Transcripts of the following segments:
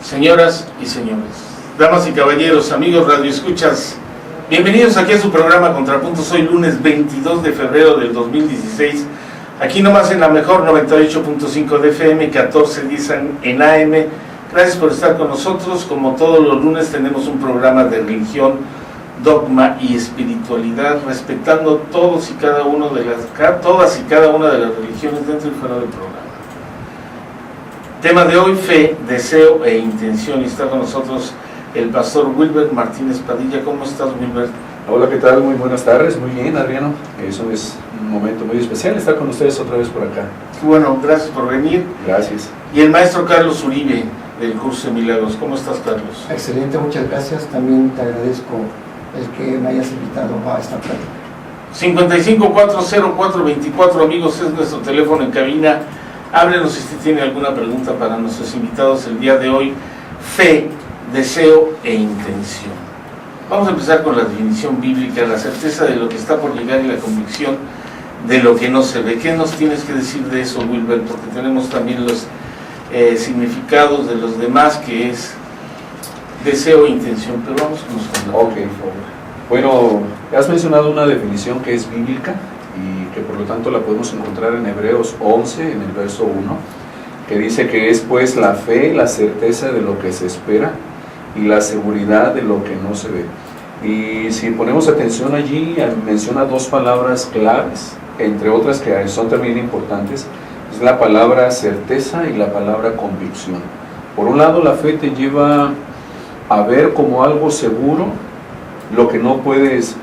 Señoras y señores, damas y caballeros, amigos radioescuchas, bienvenidos aquí a su programa Contrapuntos. Hoy lunes 22 de febrero del 2016, aquí nomás en la mejor 98.5 de FM, 1410 en AM. Gracias por estar con nosotros. Como todos los lunes tenemos un programa de religión, dogma y espiritualidad, respetando todas y cada una de las religiones dentro y fuera del programa. Tema de hoy: fe, deseo e intención. Y está con nosotros el pastor Wilber Martínez Padilla. ¿Cómo estás, Wilber? Hola, ¿qué tal? Muy buenas tardes. Muy bien, Adriano. Eso es un momento muy especial estar con ustedes otra vez por acá. Bueno, gracias por venir. Gracias. Y el maestro Carlos Uribe, del curso de Milagros. ¿Cómo estás, Carlos? Excelente, muchas gracias. También te agradezco el que me hayas invitado a esta plática. 55404224, amigos, es nuestro teléfono en cabina. Háblenos si usted tiene alguna pregunta para nuestros invitados el día de hoy. Fe, deseo e intención. Vamos a empezar con la definición bíblica: la certeza de lo que está por llegar y la convicción de lo que no se ve. ¿Qué nos tienes que decir de eso, Wilber? Porque tenemos también los significados de los demás, que es deseo e intención. Pero vamos con los Ok, bueno, has mencionado una definición que es bíblica y que por lo tanto la podemos encontrar en Hebreos 11, en el verso 1, que dice que es pues la fe, la certeza de lo que se espera y la seguridad de lo que no se ve. Y si ponemos atención allí, menciona dos palabras claves, entre otras que son también importantes. Es la palabra certeza y la palabra convicción. Por un lado, la fe te lleva a ver como algo seguro lo que no puedes,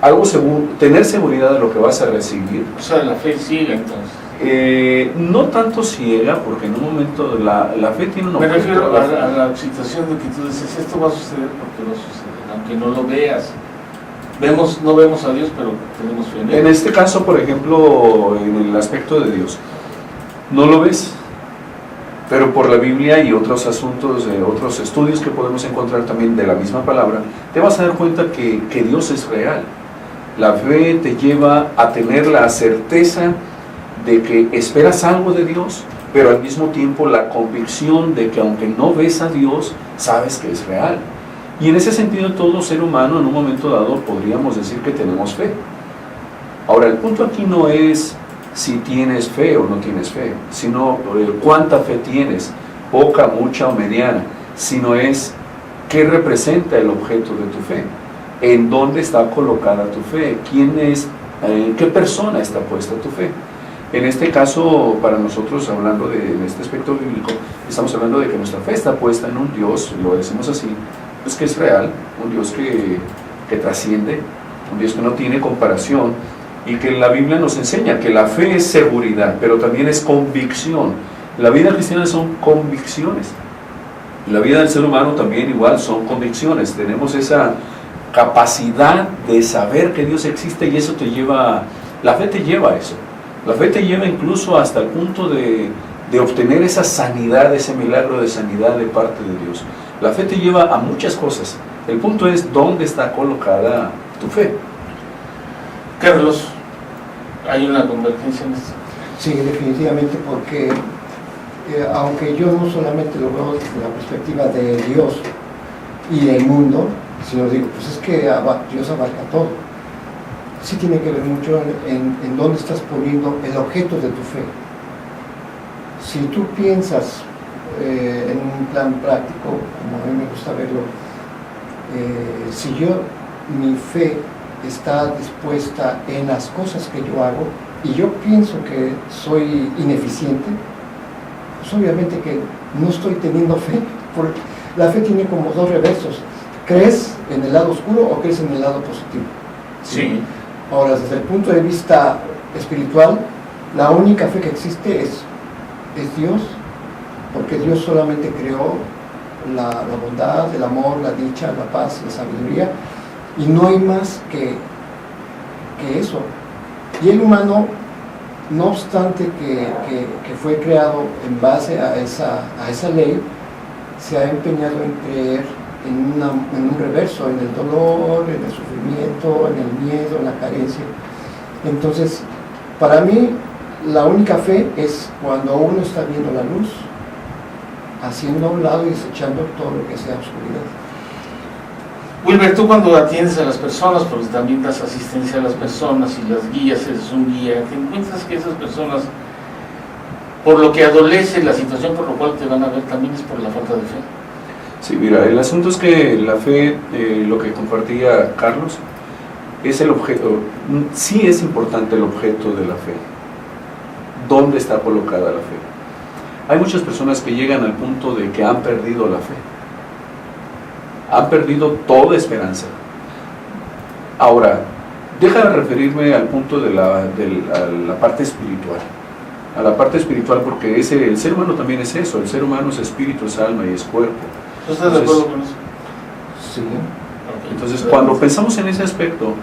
algo seguro, tener seguridad de lo que vas a recibir. O sea, la fe ciega, entonces. No tanto ciega, porque en un momento la fe tiene un Me objeto. refiero a la situación de que tú dices, esto va a suceder porque va a suceder, aunque no lo veas. No vemos a Dios, pero tenemos fe en Él. En este caso, por ejemplo, en el aspecto de Dios, no lo ves, pero por la Biblia y otros asuntos, otros estudios que podemos encontrar también de la misma palabra, te vas a dar cuenta que Dios es real. La fe te lleva a tener la certeza de que esperas algo de Dios, pero al mismo tiempo la convicción de que aunque no ves a Dios, sabes que es real. Y en ese sentido, todo ser humano en un momento dado podríamos decir que tenemos fe. Ahora, el punto aquí no es si tienes fe o no tienes fe, sino cuánta fe tienes, poca, mucha o mediana, sino es qué representa el objeto de tu fe, en dónde está colocada tu fe, quién es, qué persona está puesta tu fe. En este caso, para nosotros, hablando de este aspecto bíblico, estamos hablando de que nuestra fe está puesta en un Dios, lo decimos así, pues que es real, un Dios que trasciende, un Dios que no tiene comparación, y que la Biblia nos enseña que la fe es seguridad, pero también es convicción. La vida cristiana son convicciones, la vida del ser humano también igual son convicciones. Tenemos esa capacidad de saber que Dios existe, y eso te lleva, la fe te lleva a eso. La fe te lleva incluso hasta el punto de obtener esa sanidad, ese milagro de sanidad de parte de Dios. La fe te lleva a muchas cosas. El punto es dónde está colocada tu fe. Carlos, ¿hay una convergencia en esto? Sí, definitivamente, porque aunque yo no solamente lo veo desde la perspectiva de Dios y del mundo, sino digo, pues es que Dios abarca todo. Sí tiene que ver mucho en dónde estás poniendo el objeto de tu fe. Si tú piensas en un plan práctico, como a mí me gusta verlo, si mi fe está dispuesta en las cosas que yo hago y yo pienso que soy ineficiente, pues obviamente que no estoy teniendo fe, porque la fe tiene como dos reversos: ¿crees en el lado oscuro o crees en el lado positivo? Sí. Ahora, desde el punto de vista espiritual, la única fe que existe es Dios, porque Dios solamente creó la bondad, el amor, la dicha, la paz, la sabiduría, y no hay más que eso. Y el humano, no obstante que fue creado en base a esa ley, se ha empeñado en creer en un reverso, en el dolor, en el sufrimiento, en el miedo, en la carencia. Entonces, para mí, la única fe es cuando uno está viendo la luz haciendo a un lado y desechando todo lo que sea oscuridad. Wilber, tú cuando atiendes a las personas, porque también das asistencia a las personas y las guías, eres un guía, te encuentras que esas personas, por lo que adolece la situación por lo cual te van a ver, también es por la falta de fe. Sí, mira, el asunto es que la fe, lo que compartía Carlos, es el objeto. Sí es importante el objeto de la fe. ¿Dónde está colocada la fe? Hay muchas personas que llegan al punto de que han perdido la fe. Han perdido toda esperanza. Ahora, deja de referirme al punto de a la parte espiritual. A la parte espiritual, porque el ser humano también es eso. El ser humano es espíritu, es alma y es cuerpo. ¿Tú estás de acuerdo con eso? Sí. Okay. Entonces, cuando pensamos en ese aspecto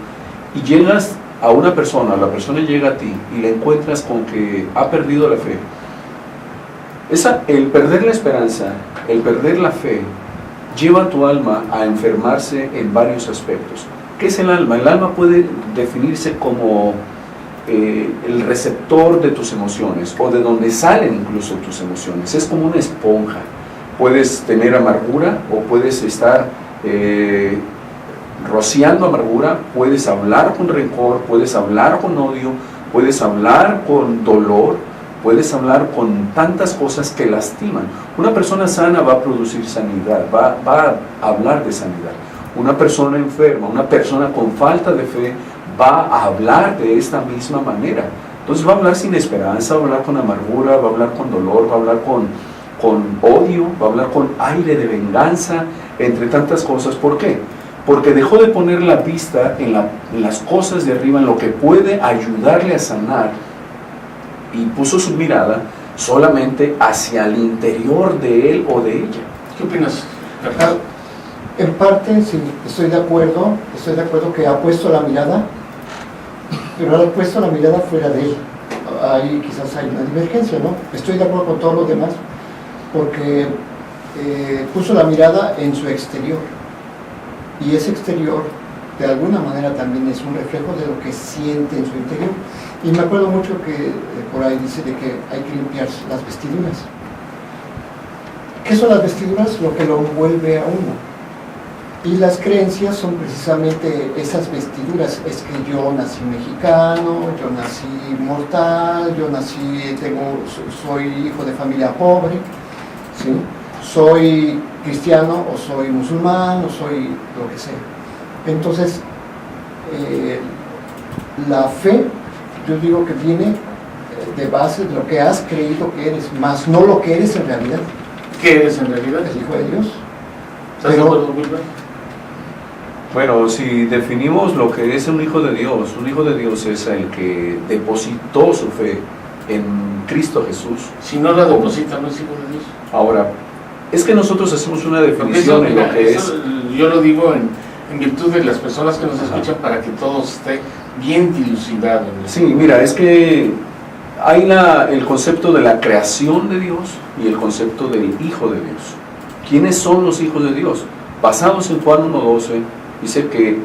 y llegas a una persona, la persona llega a ti y le encuentras con que ha perdido la fe, el perder la esperanza, el perder la fe, lleva a tu alma a enfermarse en varios aspectos. ¿Qué es el alma? El alma puede definirse como el receptor de tus emociones, o de donde salen incluso tus emociones. Es como una esponja. Puedes tener amargura o puedes estar rociando amargura, puedes hablar con rencor, puedes hablar con odio, puedes hablar con dolor, puedes hablar con tantas cosas que lastiman. Una persona sana va a producir sanidad, va a hablar de sanidad. Una persona enferma, una persona con falta de fe, va a hablar de esta misma manera. Entonces va a hablar sin esperanza, va a hablar con amargura, va a hablar con dolor, va a hablar con odio, va a hablar con aire de venganza, entre tantas cosas. ¿Por qué? Porque dejó de poner la vista en las cosas de arriba, en lo que puede ayudarle a sanar, y puso su mirada solamente hacia el interior de él o de ella. ¿Qué opinas? En parte sí, estoy de acuerdo que ha puesto la mirada, pero ha puesto la mirada fuera de él. Ahí quizás hay una divergencia, ¿no? Estoy de acuerdo con todo lo demás, porque puso la mirada en su exterior, y ese exterior de alguna manera también es un reflejo de lo que siente en su interior. Y me acuerdo mucho que por ahí dice de que hay que limpiar las vestiduras. ¿Qué son las vestiduras? Lo que lo envuelve a uno. Y las creencias son precisamente esas vestiduras. Es que yo nací mexicano, yo nací mortal, yo soy hijo de familia pobre, ¿sí? Soy cristiano o soy musulmán o soy lo que sea. Entonces, la fe, yo digo que viene de base de lo que has creído que eres, más no lo que eres en realidad. ¿Qué eres en realidad? El Hijo de Dios. ¿Estás de acuerdo, Wilber? Bueno, si definimos lo que es un hijo de Dios es el que depositó su fe en Cristo Jesús. Si no la deposita, no es hijo de Dios. Ahora, es que nosotros hacemos una definición en lo que es. Yo lo digo en virtud de las personas que nos escuchan, para que todo esté bien dilucidado. Sí, mira, es que hay el concepto de la creación de Dios y el concepto del Hijo de Dios. ¿Quiénes son los hijos de Dios? Basados en Juan 1:12, dice que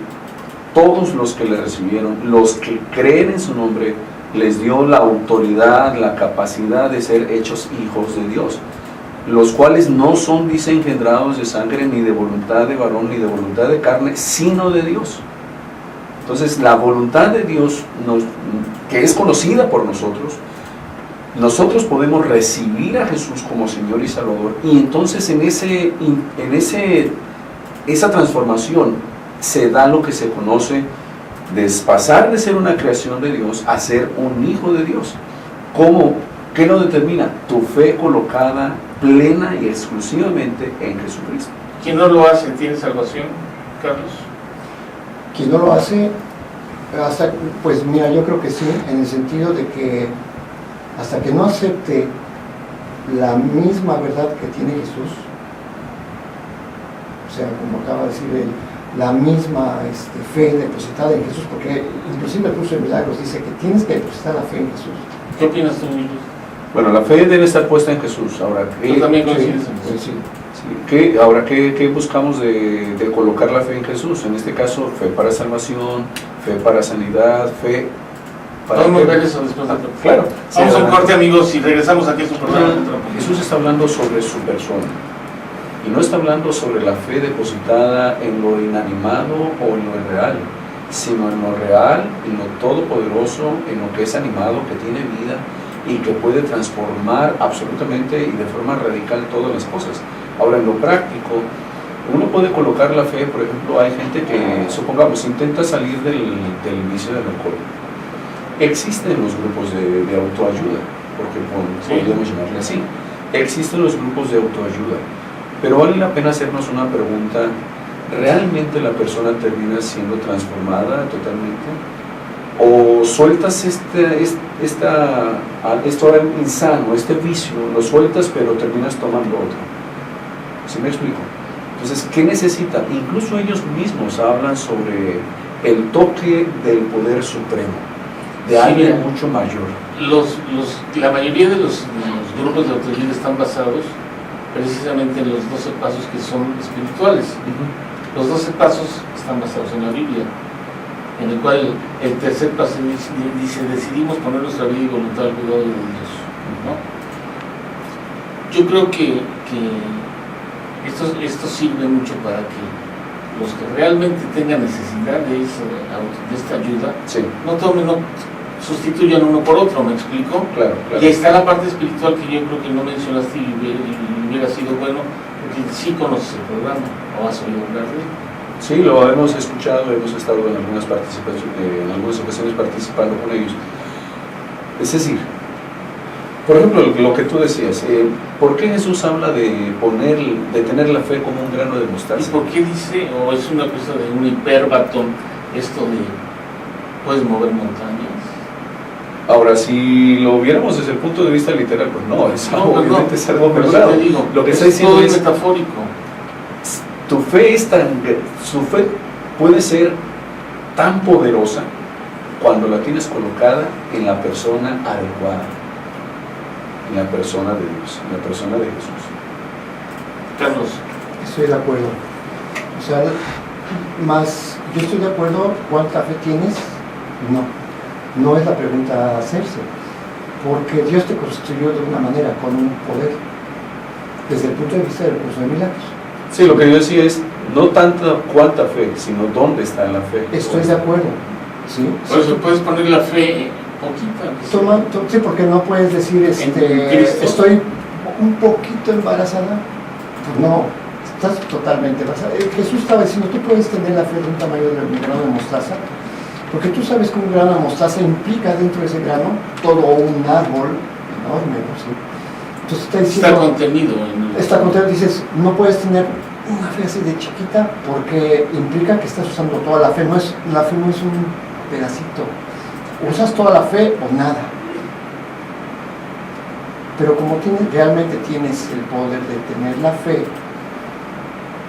todos los que le recibieron, los que creen en su nombre, les dio la autoridad, la capacidad de ser hechos hijos de Dios, los cuales no son, dice, engendrados de sangre, ni de voluntad de varón, ni de voluntad de carne, sino de Dios. Entonces, la voluntad de Dios, que es conocida por nosotros podemos recibir a Jesús como Señor y Salvador, y entonces esa transformación se da lo que se conoce de pasar de ser una creación de Dios a ser un hijo de Dios. ¿Cómo? ¿Qué lo determina? Tu fe colocada plena y exclusivamente en Jesucristo. ¿Quién no lo hace tiene salvación, Carlos? Quien no lo hace, pues mira, yo creo que sí, en el sentido de que hasta que no acepte la misma verdad que tiene Jesús, o sea, como acaba de decir él, la misma fe depositada en Jesús, porque inclusive el curso de milagros dice que tienes que depositar la fe en Jesús. ¿Qué opinas tú, Luis? Bueno, la fe debe estar puesta en Jesús. Ahora, ¿tú también coincides en eso? eso? Sí. Ahora, ¿qué buscamos de colocar la fe en Jesús? En este caso, fe para salvación, fe para sanidad, fe Podemos ver eso después de claro. Vamos a un corte, amigos, y regresamos aquí a su programa. Jesús está hablando sobre su persona. Y no está hablando sobre la fe depositada en lo inanimado o en lo irreal, sino en lo real, en lo todopoderoso, en lo que es animado, que tiene vida y que puede transformar absolutamente y de forma radical todas las cosas. Ahora, en lo práctico, uno puede colocar la fe. Por ejemplo, hay gente que, supongamos, intenta salir del vicio del alcohol. Existen los grupos de autoayuda, porque podríamos llamarle así. Existen los grupos de autoayuda. Pero vale la pena hacernos una pregunta: ¿realmente la persona termina siendo transformada totalmente? ¿O sueltas esto insano, este vicio, lo sueltas pero terminas tomando otro? ¿Sí me explico? Entonces, ¿qué necesita? Incluso ellos mismos hablan sobre el toque del poder supremo, de alguien mucho mayor. La mayoría de los grupos de autoayuda están basados precisamente en los 12 pasos que son espirituales. Los 12 pasos están basados en la Biblia, en el cual el tercer paso dice: decidimos poner nuestra vida y voluntad al cuidado de Dios, ¿no? Yo creo que esto sirve mucho para que los que realmente tengan necesidad de esta ayuda, sí, no sustituyan uno por otro, ¿me explico? Claro. Y ahí está la parte espiritual que yo creo que no mencionaste y hubiera sido bueno, porque sí conoces el programa, o has oído hablar de él. Sí, lo hemos escuchado, hemos estado en algunas ocasiones participando con ellos. Es decir, por ejemplo, lo que tú decías, ¿por qué Jesús habla de tener la fe como un grano de mostaza? ¿Y por qué dice, o es una cosa de un hiperbatón, esto de puedes mover montañas? Ahora, si lo viéramos desde el punto de vista literal, pues no, obviamente es algo mejorado. Lo que está diciendo es metafórico. Su fe puede ser tan poderosa cuando la tienes colocada en la persona adecuada, en la persona de Dios, en la persona de Jesús. Carlos. Estoy de acuerdo. O sea, yo estoy de acuerdo. ¿Cuánta fe tienes? No es la pregunta a hacerse, porque Dios te construyó de una manera, con un poder, desde el punto de vista del curso de milagros. Sí, lo que yo decía es, no tanto cuánta fe, sino dónde está la fe. Estoy de acuerdo, ¿sí? Por eso puedes poner la fe poquita. Sí, porque no puedes decir, estoy un poquito embarazada. Pues no, estás totalmente embarazada. Jesús estaba diciendo, tú puedes tener la fe de un tamaño de un grano de mostaza, porque tú sabes que un grano de mostaza implica dentro de ese grano todo un árbol enorme, ¿no? ¿Sí? Entonces está contenido. Está contenido, dices, no puedes tener una fe así de chiquita porque implica que estás usando toda la fe. La fe no es un pedacito. Usas toda la fe o nada. Pero como realmente tienes el poder de tener la fe,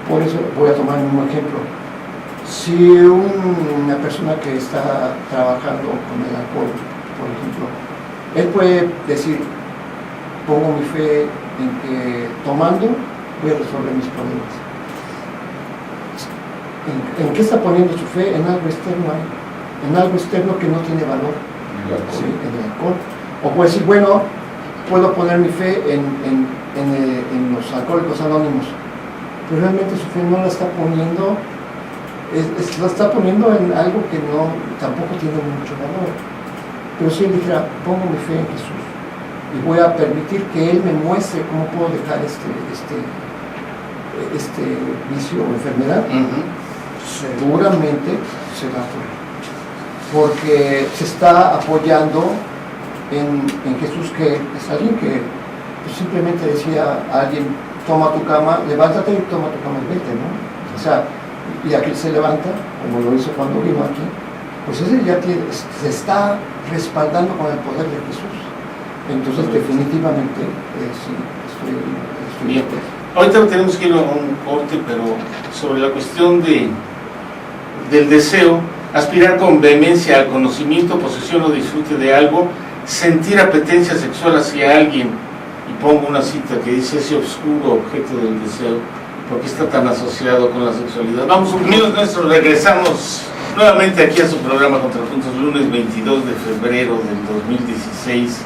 por eso voy a tomar un ejemplo. Si una persona que está trabajando con el alcohol, por ejemplo, él puede decir, pongo mi fe en que tomando voy a resolver mis problemas. ¿En qué está poniendo su fe? En algo externo, en algo externo que no tiene valor, ¿sí? En el alcohol. O puede decir, bueno, puedo poner mi fe en los alcohólicos anónimos, pero realmente su fe no la está poniendo. La está poniendo en algo que tampoco tiene mucho valor. Pero si él dijera, pongo mi fe en Jesús y voy a permitir que Él me muestre cómo puedo dejar este vicio o enfermedad, seguramente se va a poder, porque se está apoyando en Jesús, que es alguien que pues, simplemente decía a alguien, toma tu cama, levántate y toma tu cama y vete, ¿no? O sea, y aquel se levanta, como lo hizo cuando vino aquí, pues ese ya se está respaldando con el poder de Jesús. Entonces definitivamente sí, estoy bien. Ahorita tenemos que ir a un corte, pero sobre la cuestión del deseo, aspirar con vehemencia al conocimiento, posesión o disfrute de algo, sentir apetencia sexual hacia alguien, y pongo una cita que dice: ese oscuro objeto del deseo, porque está tan asociado con la sexualidad. Vamos, amigos nuestros, regresamos Nuevamente aquí a su programa Contrapuntos, lunes 22 de febrero del 2016.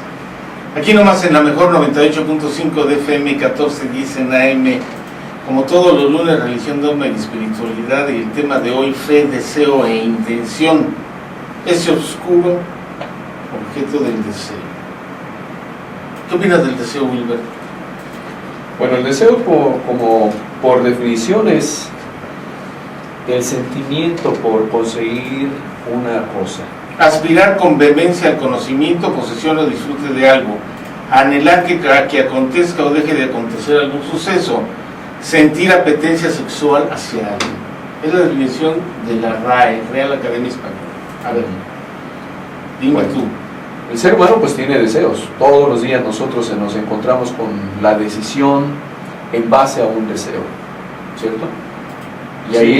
Aquí nomás en la mejor 98.5 de FM, 1410 en AM. Como todos los lunes, religión, dogma y espiritualidad. Y el tema de hoy, fe, deseo e intención. Ese oscuro objeto del deseo. ¿Qué opinas del deseo, Wilber? Bueno, el deseo por definición es el sentimiento por conseguir una cosa. Aspirar con vehemencia al conocimiento, posesión o disfrute de algo. Anhelar que acontezca o deje de acontecer algún suceso. Sentir apetencia sexual hacia alguien. Es la definición de la RAE, Real Academia Española. A ver, dime bueno, tú. El ser humano pues tiene deseos. Todos los días nosotros nos encontramos con la decisión en base a un deseo, ¿cierto? Y ahí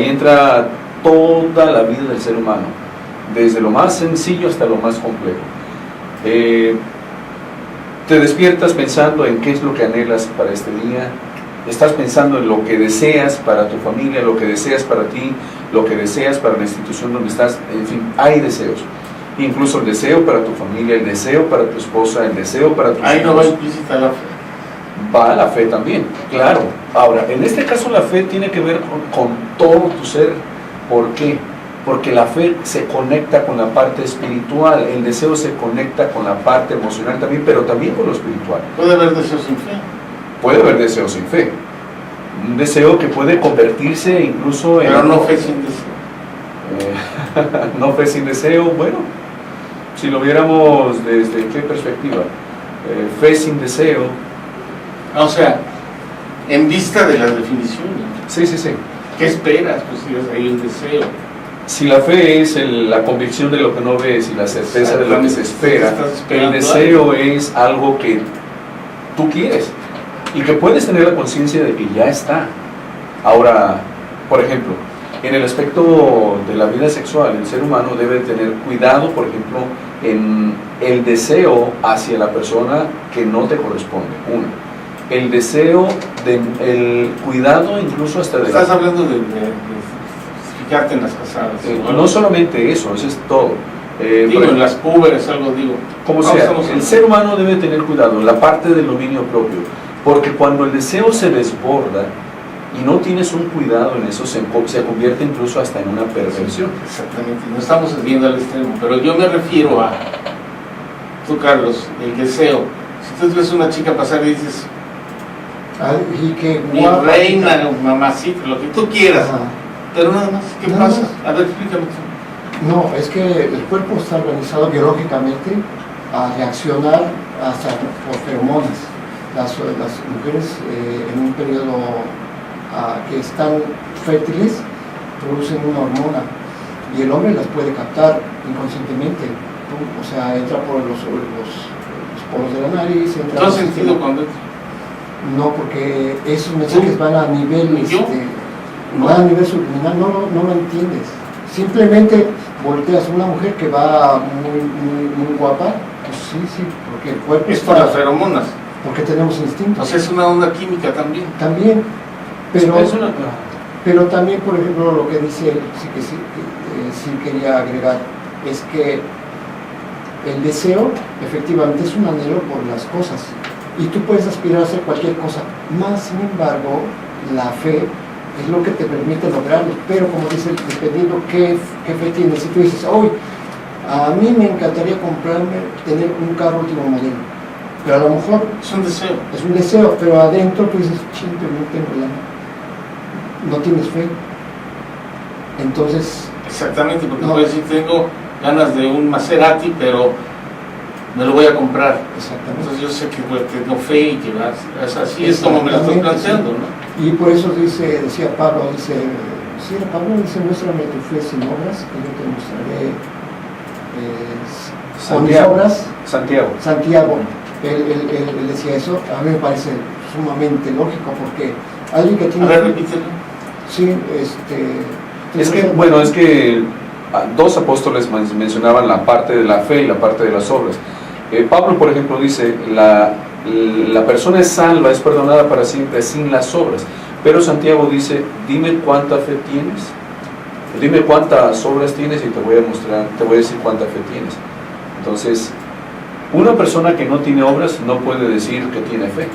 entra toda la vida del ser humano, desde lo más sencillo hasta lo más complejo. Te despiertas pensando en qué es lo que anhelas para este día. Estás pensando en lo que deseas para tu familia, lo que deseas para ti, lo que deseas para la institución donde estás. En fin, hay deseos. Incluso el deseo para tu familia, el deseo para tu esposa, el deseo para tus hijos. Ahí no va implícita la fe. Va la fe también, claro. Ahora, en este caso la fe tiene que ver con todo tu ser. ¿Por qué? Porque la fe se conecta con la parte espiritual, el deseo se conecta con la parte emocional también, pero también con lo espiritual. ¿Puede haber deseos sin fe? Puede haber deseos sin fe. Un deseo que puede convertirse incluso en... Pero no fe sin deseo. No fe sin deseo, bueno, si lo viéramos desde qué perspectiva. Fe sin deseo. O sea, en vista de las definiciones. Sí, sí, sí. ¿Qué esperas? Pues si hay un deseo. Si la fe es la convicción de lo que no ves y la certeza de lo que se espera, el deseo es algo que tú quieres y que puedes tener la conciencia de que ya está. Ahora, por ejemplo, en el aspecto de la vida sexual, el ser humano debe tener cuidado, por ejemplo, en el deseo hacia la persona que no te corresponde. Uno, el deseo, el cuidado incluso hasta de... Estás hablando de fijarte en las casadas. No solamente eso es todo. Digo, en las púberes, algo digo. Como sea, el ser humano debe tener cuidado en la parte del dominio propio, porque cuando el deseo se desborda y no tienes un cuidado en eso, se convierte incluso hasta en una perversión. Exactamente, no estamos viendo al extremo, pero yo me refiero a, tú Carlos, el deseo. Si tú ves una chica pasar y dices, y que mi reina, mamacita, lo que tú quieras, pero nada más, ¿qué pasa? A ver, explícame tú. No, es que el cuerpo está organizado biológicamente a reaccionar hasta por feromonas. Las mujeres en un periodo que están fértiles producen una hormona y el hombre las puede captar inconscientemente. O sea, entra por los poros de la nariz. ¿Tú has sentido cuando? No, porque esos mensajes van a nivel, van a nivel subliminal, no lo entiendes. Simplemente volteas a una mujer que va muy guapa, pues sí, porque el cuerpo es por las feromonas. Porque tenemos instintos. O sea, es una onda química también. También, pero también, por ejemplo, lo que dice él, sí quería agregar, es que el deseo efectivamente es un anhelo por las cosas. Y tú puedes aspirar a hacer cualquier cosa, más sin embargo, la fe es lo que te permite lograrlo, pero como dice, dependiendo qué fe tienes. Si tú dices, hoy, a mí me encantaría tener un carro último modelo, pero a lo mejor es un deseo, pero adentro tú dices, pero no tengo lana, no tienes fe. Entonces... Exactamente, porque puedes decir, tengo ganas de un Maserati, pero me lo voy a comprar. Exactamente. Entonces yo sé que tengo fe y que así es como me lo estoy planteando, ¿no? Y por eso decía Pablo, muéstrame tu fe sin obras, que yo te mostraré con mis obras. Santiago. Él decía eso. A mí me parece sumamente lógico, porque alguien que tiene... A ver, repítelo. Sí, es que dos apóstoles mencionaban la parte de la fe y la parte de las obras. Pablo, por ejemplo, dice, la persona es salva, es perdonada para siempre sin las obras. Pero Santiago dice, dime cuánta fe tienes Dime cuántas obras tienes y te voy a mostrar, te voy a decir cuánta fe tienes. Entonces, una persona que no tiene obras no puede decir que tiene fe,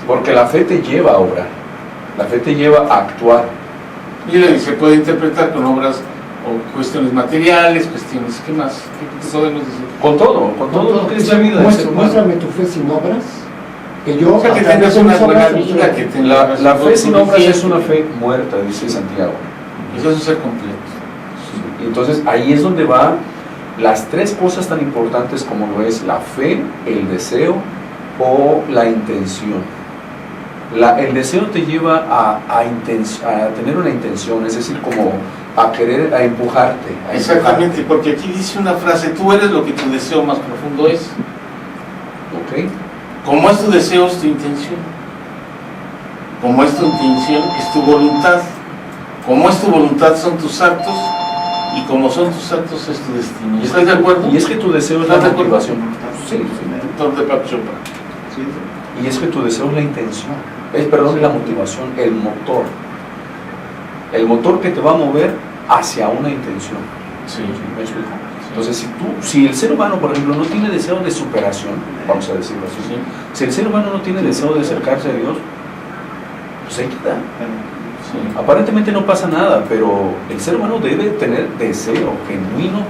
porque la fe te lleva a obrar, la fe te lleva a actuar. Mira, y se puede interpretar con obras o cuestiones materiales, cuestiones, ¿qué más? ¿Qué podemos decir? Con todo lo que es la vida del ser humano. Muéstrame tu fe sin obras. Que yo, O sea, que tengas una buena vida, que tengas... La fe sin obras es una fe muerta, dice Santiago. Eso es un ser completo. Sí. Entonces ahí es donde van las tres cosas tan importantes como lo es la fe, el deseo o la intención. El deseo te lleva a tener una intención, es decir, como a querer, a empujarte. Exactamente, porque aquí dice una frase: tú eres lo que tu deseo más profundo es. Ok. Como es tu deseo, es tu intención. Como es tu intención, es tu voluntad. Como es tu voluntad, son tus actos. Y como son tus actos, es tu destino. ¿Estás de acuerdo? Y es que tu deseo es la motivación. Sí, doctor de Paco Chopra. Sí. Y es que tu deseo es la intención. Es la motivación, el motor. El motor que te va a mover hacia una intención. Sí. ¿Me explico? Entonces, si el ser humano, por ejemplo, no tiene deseo de superación, vamos a decirlo así, Sí. si el ser humano no tiene deseo de acercarse a Dios, pues ahí queda. Sí. Aparentemente no pasa nada, pero el ser humano debe tener deseo genuino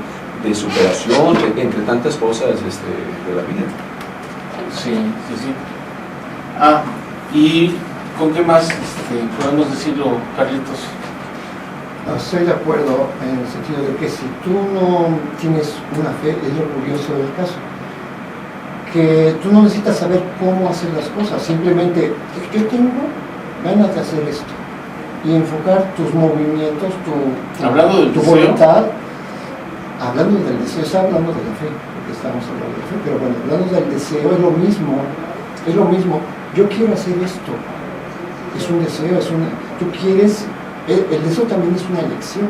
de superación, entre tantas cosas de la vida. Sí, sí, sí. Ah, ¿y con qué más podemos decirlo, Carlitos? Estoy de acuerdo en el sentido de que si tú no tienes una fe, es lo curioso del caso, que tú no necesitas saber cómo hacer las cosas, simplemente yo tengo ganas de hacer esto y enfocar tus movimientos, tu voluntad, hablando del deseo, está hablando de la fe, porque estamos hablando de la fe, pero bueno, hablando del deseo es lo mismo, yo quiero hacer esto, es un deseo, tú quieres. El deseo también es una elección.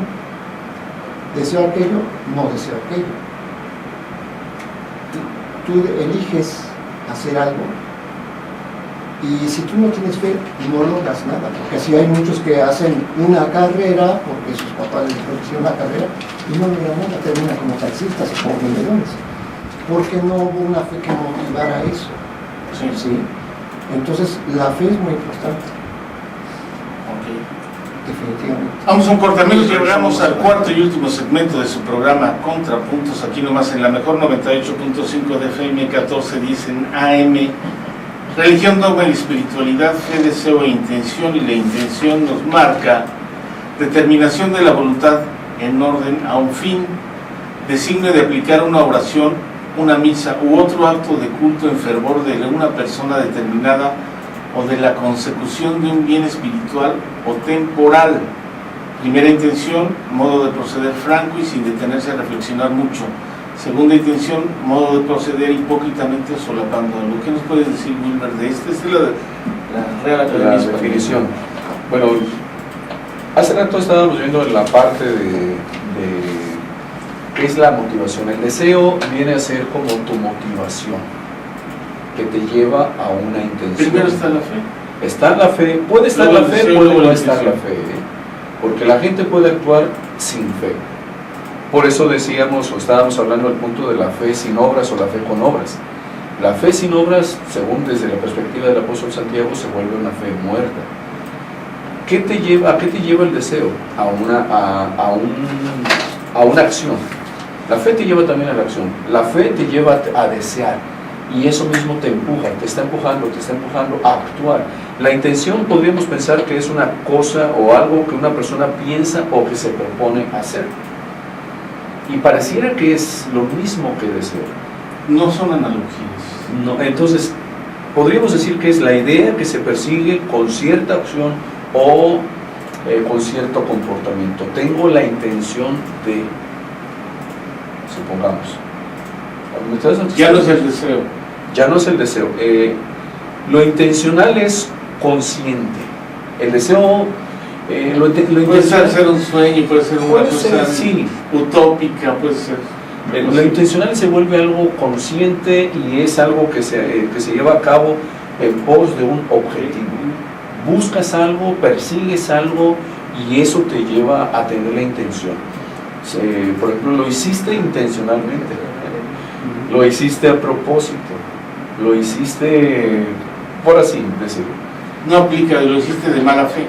¿Deseo aquello? No deseo aquello. Tú eliges hacer algo y si tú no tienes fe, no logras nada. Porque así hay muchos que hacen una carrera, porque sus papás les hicieron una carrera, y no logran nada, terminan como taxistas o como vendedores. Porque no hubo una fe que motivara eso. ¿Sí? Entonces, la fe es muy importante. Definitivamente. Vamos a un corte, amigos, llegamos al cuarto y último segmento de su programa Contrapuntos, aquí nomás en la mejor 98.5 de FM, 1410 en AM. Religión, dogma y espiritualidad, fe, deseo e intención, y la intención nos marca determinación de la voluntad en orden a un fin, designio de aplicar una oración, una misa u otro acto de culto en fervor de una persona determinada o de la consecución de un bien espiritual o temporal. Primera intención, modo de proceder franco y sin detenerse a reflexionar mucho. Segunda intención, modo de proceder hipócritamente o solapando algo. ¿Qué nos puedes decir, Wilmer, de este? Esta es la Real Academia La Española. definición. Bueno, hace rato estábamos viendo la parte de qué es la motivación. El deseo viene a ser como tu motivación, que te lleva a una intención. Primero está la fe. Está la fe, puede estar Luego la el fe, deseo, puede luego no la estar la intención. fe, porque la gente puede actuar sin fe. Por eso decíamos, o estábamos hablando del punto de la fe sin obras o la fe con obras. La fe sin obras, según desde la perspectiva del apóstol Santiago, se vuelve una fe muerta. ¿A qué te lleva el deseo? A una acción. La fe te lleva también a la acción. La fe te lleva a desear. Y eso mismo te empuja, te está empujando a actuar. La intención podríamos pensar que es una cosa o algo que una persona piensa o que se propone hacer. Y pareciera que es lo mismo que deseo. No son analogías. No, entonces, podríamos decir que es la idea que se persigue con cierta acción o con cierto comportamiento. Tengo la intención de, supongamos. Ya no es el deseo. Ya no es el deseo. Lo intencional es consciente. El deseo, Puede ser un sueño, puede ser una cosa sí, utópica, puede ser. Lo intencional se vuelve algo consciente y es algo que se lleva a cabo en pos de un objetivo. Buscas algo, persigues algo y eso te lleva a tener la intención. Por ejemplo, lo hiciste intencionalmente, lo hiciste a propósito, lo hiciste, por así decirlo. No aplica, lo hiciste de mala fe.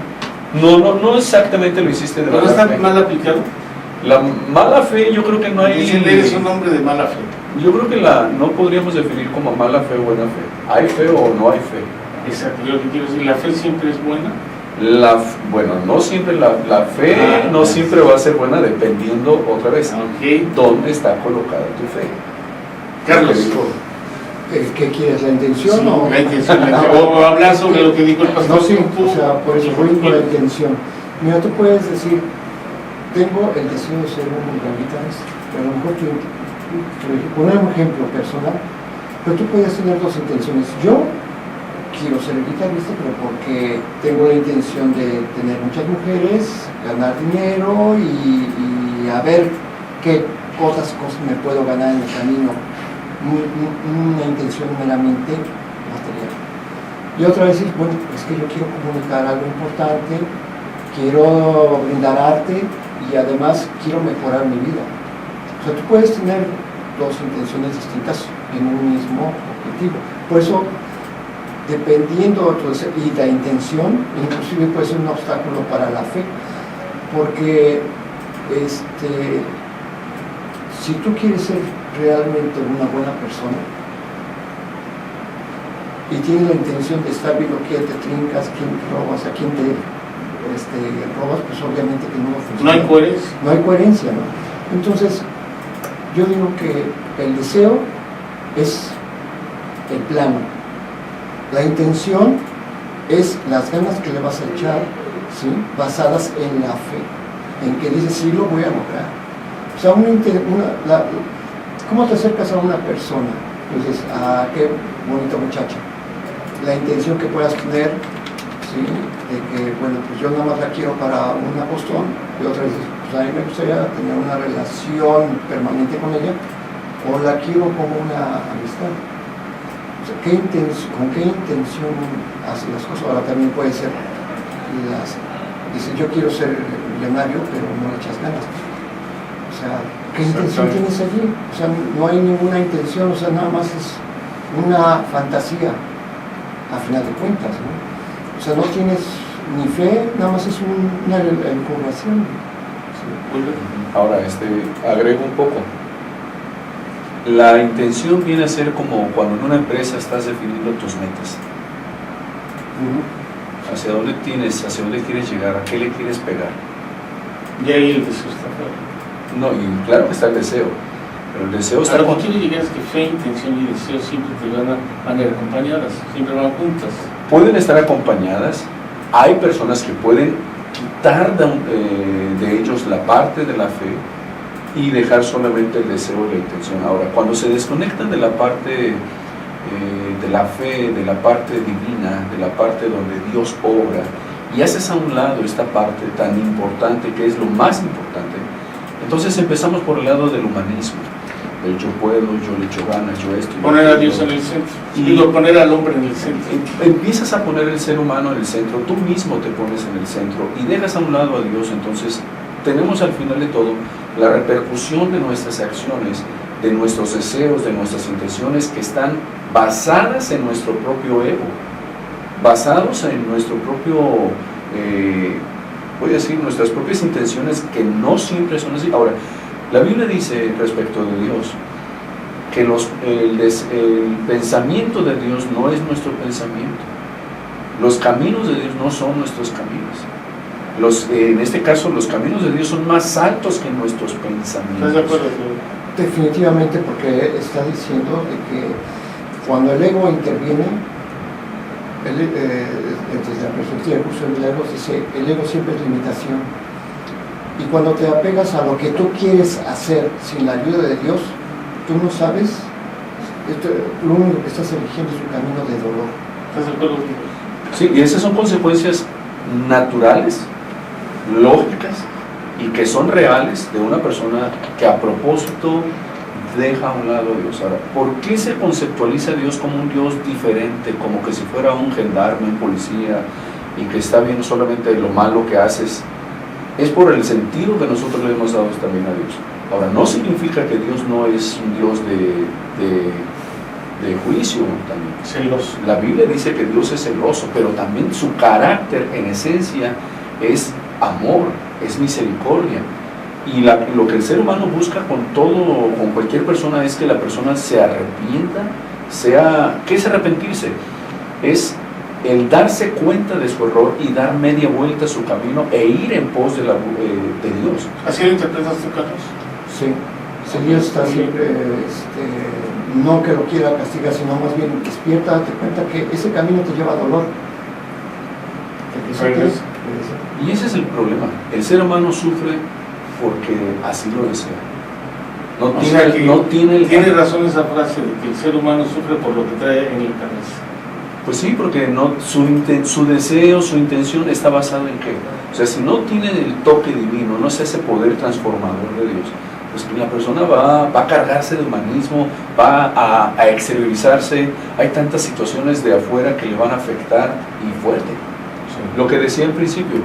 No exactamente lo hiciste de ¿Pero mala está fe. mal aplicado? La mala fe, yo creo que no hay... Dicen, eres un hombre de mala fe. Yo creo que no podríamos definir como mala fe o buena fe. ¿Hay fe o no hay fe? Exacto, lo que quiero decir, ¿la fe siempre es buena? Bueno, no siempre la fe no siempre va a ser buena, dependiendo otra vez dónde está colocada tu fe. Carlos, ¿qué quieres? ¿La intención sí, o...? la intención, o hablar sobre lo que dijo el pastor? No, sí, o sea, por eso voy con la intención. Mira, tú puedes decir, tengo el deseo de ser un gran guitarrista, pero a lo mejor poner un ejemplo personal, pero tú puedes tener dos intenciones. Yo quiero ser guitarrista, pero porque tengo la intención de tener muchas mujeres, ganar dinero y a ver qué otras cosas me puedo ganar en el camino. Una intención meramente material. Y otra vez decir, bueno, es que yo quiero comunicar algo importante, quiero brindar arte y además quiero mejorar mi vida. O sea, tú puedes tener dos intenciones distintas en un mismo objetivo. Por eso, dependiendo y la intención, inclusive puede ser un obstáculo para la fe, porque si tú quieres ser realmente una buena persona y tienes la intención de estar viendo quién te trincas, quién robas, a quién te robas, pues obviamente que no funciona. No hay coherencia. No hay coherencia, ¿no? Entonces, yo digo que el deseo es el plano. La intención es las ganas que le vas a echar, ¿sí? Basadas en la fe, en que dices, sí, lo voy a lograr. O sea, ¿cómo te acercas a una persona? Dices, qué bonita muchacha. La intención que puedas tener, ¿sí? De que, bueno, pues yo nada más la quiero para un apostón, y otra dices, pues a mí me gustaría tener una relación permanente con ella, o la quiero como una amistad. O sea, ¿con qué intención hace las cosas? Ahora también puede ser, dices, yo quiero ser millonario, pero no le echas ganas. O sea, ¿qué intención tienes allí? O sea, no hay ninguna intención, o sea, nada más es una fantasía, a final de cuentas, ¿no? O sea, no tienes ni fe, nada más es una elucubración. ¿Sí? Ahora, agrego un poco. La intención viene a ser como cuando en una empresa estás definiendo tus metas. ¿Hacia dónde quieres llegar? ¿A qué le quieres pegar? Y ahí el deseo está claro. No, y claro que está el deseo, pero el deseo está... A lo que quiero llegar es que fe, intención y deseo siempre van a ir acompañadas, siempre van juntas. Pueden estar acompañadas, hay personas que pueden quitar de ellos la parte de la fe y dejar solamente el deseo y la intención. Ahora, cuando se desconectan de la parte de la fe, de la parte divina, de la parte donde Dios obra, y haces a un lado esta parte tan importante que es lo más importante, entonces empezamos por el lado del humanismo, del yo puedo, yo le echo ganas, yo esto. Poner a Dios en el centro, y poner al hombre en el centro. Empiezas a poner el ser humano en el centro, tú mismo te pones en el centro y dejas a un lado a Dios. Entonces tenemos al final de todo la repercusión de nuestras acciones, de nuestros deseos, de nuestras intenciones que están basadas en nuestro propio ego, basados en nuestro propio, voy a decir, nuestras propias intenciones que no siempre son así. Ahora, la Biblia dice respecto de Dios que el pensamiento de Dios no es nuestro pensamiento, los caminos de Dios no son nuestros caminos. En este caso, los caminos de Dios son más altos que nuestros pensamientos. ¿Estás de acuerdo? Definitivamente, porque está diciendo de que cuando el ego interviene, desde la perspectiva del curso del ego, dice, el ego siempre es limitación. Y cuando te apegas a lo que tú quieres hacer sin la ayuda de Dios, tú no sabes, lo único que estás eligiendo es un camino de dolor. ¿Estás de acuerdo? Sí, y esas son consecuencias naturales, lógicas y que son reales de una persona que a propósito deja a un lado a Dios. Ahora, ¿por qué se conceptualiza a Dios como un Dios diferente, como que si fuera un gendarme, un policía, y que está viendo solamente lo malo que haces es por el sentido que nosotros le hemos dado también a Dios. Ahora, no significa que Dios no es un Dios de juicio también. Celoso. La Biblia dice que Dios es celoso, pero también su carácter en esencia es amor, es misericordia. Y lo que el ser humano busca con cualquier persona es que la persona se arrepienta. ¿Qué es arrepentirse? Es el darse cuenta de su error y dar media vuelta a su camino e ir en pos de Dios. ¿Así lo interpretas tú, Carlos? Sí, si Dios está siempre, no que lo quiera castigar, sino más bien despierta, date cuenta que ese camino te lleva a dolor. Y ese es el problema. El ser humano sufre porque así lo desea. Tiene razón esa frase de que el ser humano sufre por lo que trae en la cabeza. Pues sí, porque su deseo, su intención está basado en qué. O sea, si no tiene el toque divino, no es ese poder transformador de Dios, pues la persona va a cargarse de humanismo, va a exteriorizarse. Hay tantas situaciones de afuera que le van a afectar y fuerte. Sí. Lo que decía al principio,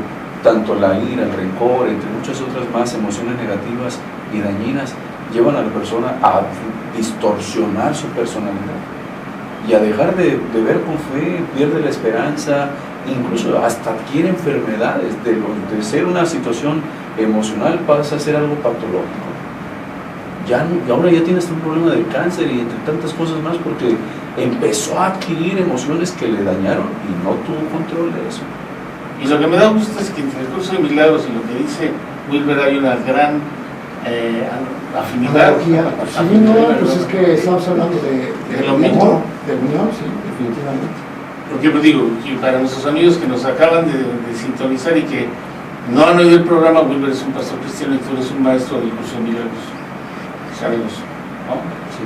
tanto la ira, el rencor, entre muchas otras más emociones negativas y dañinas, llevan a la persona a distorsionar su personalidad y a dejar de ver con fe, pierde la esperanza, incluso hasta adquiere enfermedades. De ser una situación emocional pasa a ser algo patológico. Ahora ya tienes un problema de cáncer y entre tantas cosas más porque empezó a adquirir emociones que le dañaron y no tuvo control de eso. Y lo que me da gusto es que entre el curso de milagros y lo que dice Wilber hay una gran afinidad. Sí, no, pues es que estamos hablando de lo mismo, mismo. del mío, sí, definitivamente. Porque pues digo, y para nuestros amigos que nos acaban de sintonizar y que no han oído el programa, Wilber es un pastor cristiano y tú eres un maestro del curso de milagros. Sabemos, ¿no? Sí.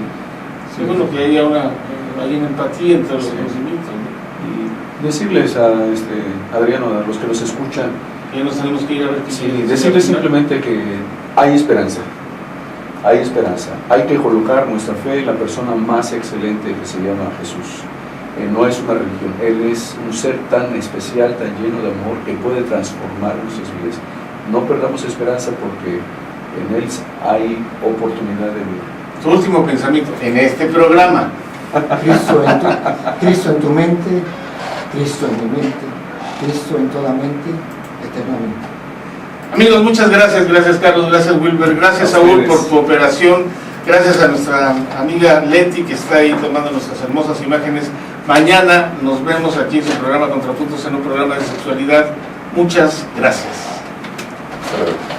Sí, bueno, que haya una empatía entre los conocimientos, ¿no? Y decirles a Adriano, a los que nos escuchan, que nos tenemos que ir a ver. Decirles simplemente que hay esperanza. Hay esperanza. Hay que colocar nuestra fe en la persona más excelente que se llama Jesús. No es una religión, Él es un ser tan especial, tan lleno de amor que puede transformar nuestras vidas. No perdamos esperanza porque en Él hay oportunidad de vida. Tu último pensamiento en este programa. Cristo en tu mente, Cristo en mi mente, Cristo en toda mente, eternamente. Amigos, muchas gracias. Gracias, Carlos. Gracias, Wilber. Gracias, Saúl, por tu operación. Gracias a nuestra amiga Leti, que está ahí tomando nuestras hermosas imágenes. Mañana nos vemos aquí en su programa Contrapuntos, en un programa de sexualidad. Muchas gracias. Hasta luego.